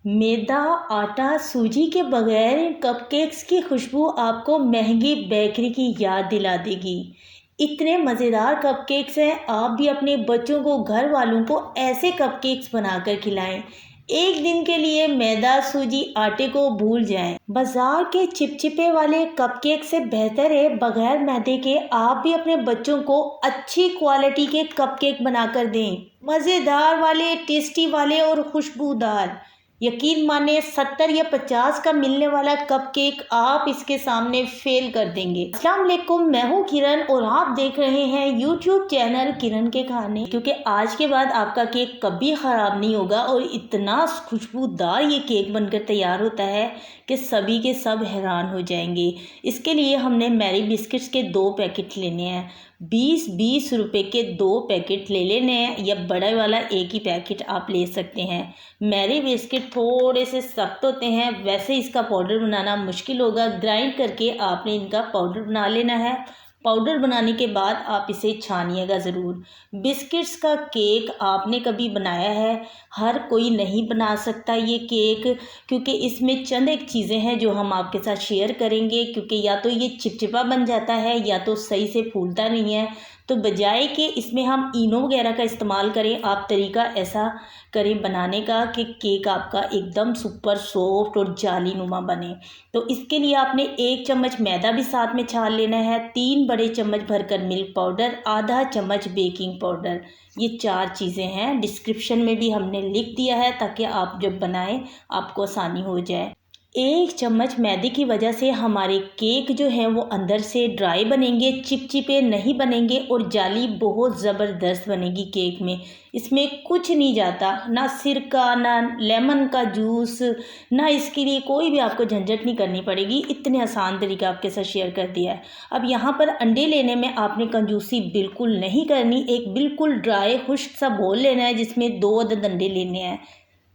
मैदा, आटा, सूजी के बगैर कपकेक्स की खुशबू आपको महंगी बेकरी की याद दिला देगी। इतने मज़ेदार कपकेक्स हैं, आप भी अपने बच्चों को, घर वालों को ऐसे कपकेक्स बनाकर खिलाएं। एक दिन के लिए मैदा, सूजी, आटे को भूल जाएं। बाजार के चिपचिपे वाले कपकेक से बेहतर है बगैर मैदे के आप भी अपने बच्चों को अच्छी क्वालिटी के कपकेक बनाकर दें। मज़ेदार वाले, टेस्टी वाले और खुशबूदार। यकीन माने 70 या 50 का मिलने वाला कपकेक आप इसके सामने फेल कर देंगे। अस्सलाम वालेकुम, मैं हूँ किरण और आप देख रहे हैं यूट्यूब चैनल किरण के खाने। क्योंकि आज के बाद आपका केक कभी ख़राब नहीं होगा और इतना खुशबूदार ये केक बनकर तैयार होता है कि सभी के सब हैरान हो जाएंगे। इसके लिए हमने मैरी बिस्किट्स के 2 पैकेट लेने हैं। 20-20 रुपए के 2 पैकेट ले लेने हैं या बड़ा वाला एक ही पैकेट आप ले सकते हैं। मैरी बिस्किट थोड़े से सख्त होते हैं, वैसे इसका पाउडर बनाना मुश्किल होगा। ग्राइंड करके आपने इनका पाउडर बना लेना है। पाउडर बनाने के बाद आप इसे छानिएगा ज़रूर। बिस्किट्स का केक आपने कभी बनाया है? हर कोई नहीं बना सकता ये केक, क्योंकि इसमें चंद एक चीज़ें हैं जो हम आपके साथ शेयर करेंगे। क्योंकि या तो ये चिपचिपा बन जाता है या तो सही से फूलता नहीं है। तो बजाय कि इसमें हम इनो वगैरह का इस्तेमाल करें, आप तरीका ऐसा करें बनाने का कि केक आपका एकदम सुपर सॉफ्ट और जाली नुमा बने। तो इसके लिए आपने 1 चम्मच मैदा भी साथ में छान लेना है, 3 बड़े चम्मच भरकर मिल्क पाउडर, आधा चम्मच बेकिंग पाउडर। ये 4 चीज़ें हैं, डिस्क्रिप्शन में भी हमने लिख दिया है ताकि आप जब बनाएं आपको आसानी हो जाए। 1 चम्मच मैदे की वजह से हमारे केक जो है वो अंदर से ड्राई बनेंगे, चिपचिपे नहीं बनेंगे और जाली बहुत ज़बरदस्त बनेगी केक में। इसमें कुछ नहीं जाता, ना सिरका, ना लेमन का जूस, ना इसके लिए कोई भी आपको झंझट नहीं करनी पड़ेगी। इतने आसान तरीका आपके साथ शेयर कर दिया है। अब यहाँ पर अंडे लेने में आपने कंजूसी बिल्कुल नहीं करनी। एक बिल्कुल ड्राई खुश्क सा बोल लेना है जिसमें 2 अदद अंडे लेने हैं।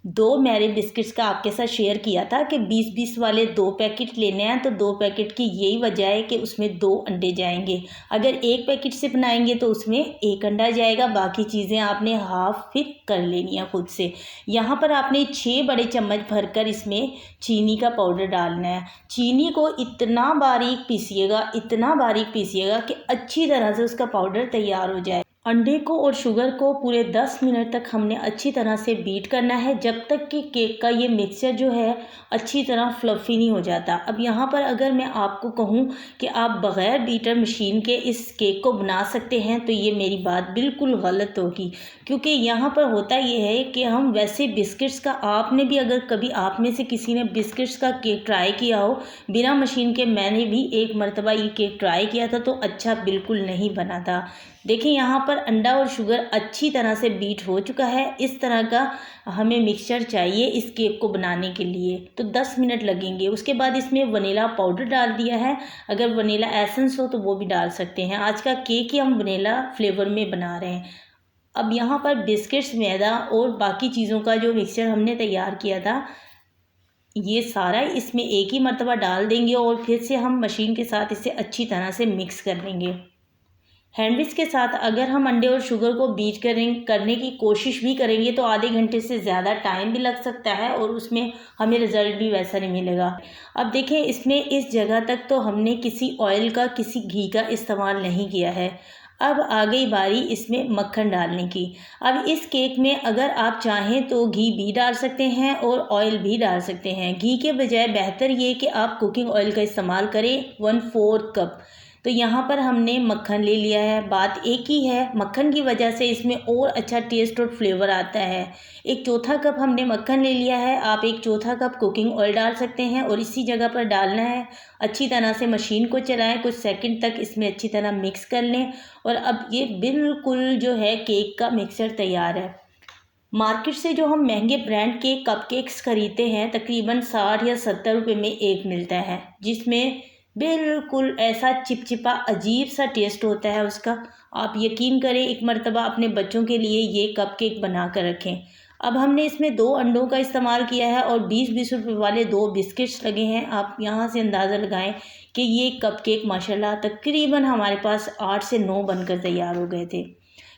2 मैरी बिस्किट्स का आपके साथ शेयर किया था कि 20-20 वाले 2 पैकेट लेने हैं, तो 2 पैकेट की यही वजह है कि उसमें 2 अंडे जाएंगे। अगर 1 पैकेट से बनाएंगे तो उसमें 1 अंडा जाएगा, बाकी चीज़ें आपने हाफ फिर कर लेनी है खुद से। यहाँ पर आपने 6 बड़े चम्मच भरकर इसमें चीनी का पाउडर डालना है। चीनी को इतना बारीक पीसिएगा, इतना बारीक पीसिएगा कि अच्छी तरह से उसका पाउडर तैयार हो जाए। अंडे को और शुगर को पूरे 10 मिनट तक हमने अच्छी तरह से बीट करना है, जब तक कि केक का ये मिक्सचर जो है अच्छी तरह फ्लफ़ी नहीं हो जाता। अब यहाँ पर अगर मैं आपको कहूँ कि आप बग़ैर बीटर मशीन के इस केक को बना सकते हैं तो ये मेरी बात बिल्कुल गलत होगी। क्योंकि यहाँ पर होता ये है कि हम वैसे बिस्किट्स का, आपने भी अगर कभी आप में से किसी ने बिस्किट्स का केक ट्राई किया हो बिना मशीन के, मैंने भी एक मरतबा ये केक ट्राई किया था तो अच्छा बिल्कुल नहीं बना था। देखिए यहाँ पर अंडा और शुगर अच्छी तरह से बीट हो चुका है। इस तरह का हमें मिक्सचर चाहिए इस केक को बनाने के लिए, तो 10 मिनट लगेंगे। उसके बाद इसमें वनीला पाउडर डाल दिया है, अगर वनीला एसेंस हो तो वो भी डाल सकते हैं। आज का केक ही हम वनीला फ्लेवर में बना रहे हैं। अब यहाँ पर बिस्किट्स, मैदा और बाकी चीज़ों का जो मिक्सचर हमने तैयार किया था ये सारा इसमें एक ही मरतबा डाल देंगे और फिर से हम मशीन के साथ इसे अच्छी तरह से मिक्स कर लेंगे। हैंडविच के साथ अगर हम अंडे और शुगर को बीट करने की कोशिश भी करेंगे तो आधे घंटे से ज़्यादा टाइम भी लग सकता है और उसमें हमें रिज़ल्ट भी वैसा नहीं मिलेगा। अब देखें, इसमें इस जगह तक तो हमने किसी ऑयल का, किसी घी का इस्तेमाल नहीं किया है। अब आ गई बारी इसमें मक्खन डालने की। अब इस केक में अगर आप चाहें तो घी भी डाल सकते हैं और ऑयल भी डाल सकते हैं। घी के बजाय बेहतर ये कि आप कुकिंग ऑयल का इस्तेमाल करें, 1/4 कप। तो यहाँ पर हमने मक्खन ले लिया है। बात एक ही है, मक्खन की वजह से इसमें और अच्छा टेस्ट और फ्लेवर आता है। 1/4 कप हमने मक्खन ले लिया है। आप 1/4 कप कुकिंग ऑयल डाल सकते हैं और इसी जगह पर डालना है। अच्छी तरह से मशीन को चलाएं, कुछ सेकंड तक इसमें अच्छी तरह मिक्स कर लें और अब ये बिल्कुल जो है केक का मिक्सचर तैयार है। मार्केट से जो हम महंगे ब्रांड के कपकेक्स खरीदते हैं तकरीबन 60 या 70 रुपये में एक मिलता है, जिसमें बिल्कुल ऐसा चिपचिपा अजीब सा टेस्ट होता है उसका। आप यकीन करें, एक मरतबा अपने बच्चों के लिए ये कपकेक बना कर रखें। अब हमने इसमें 2 अंडों का इस्तेमाल किया है और 20-20 रुपये वाले 2 बिस्किट्स लगे हैं। आप यहाँ से अंदाज़ा लगाएं कि ये कपकेक माशाल्लाह तकरीबन हमारे पास 8 से 9 बनकर तैयार हो गए थे।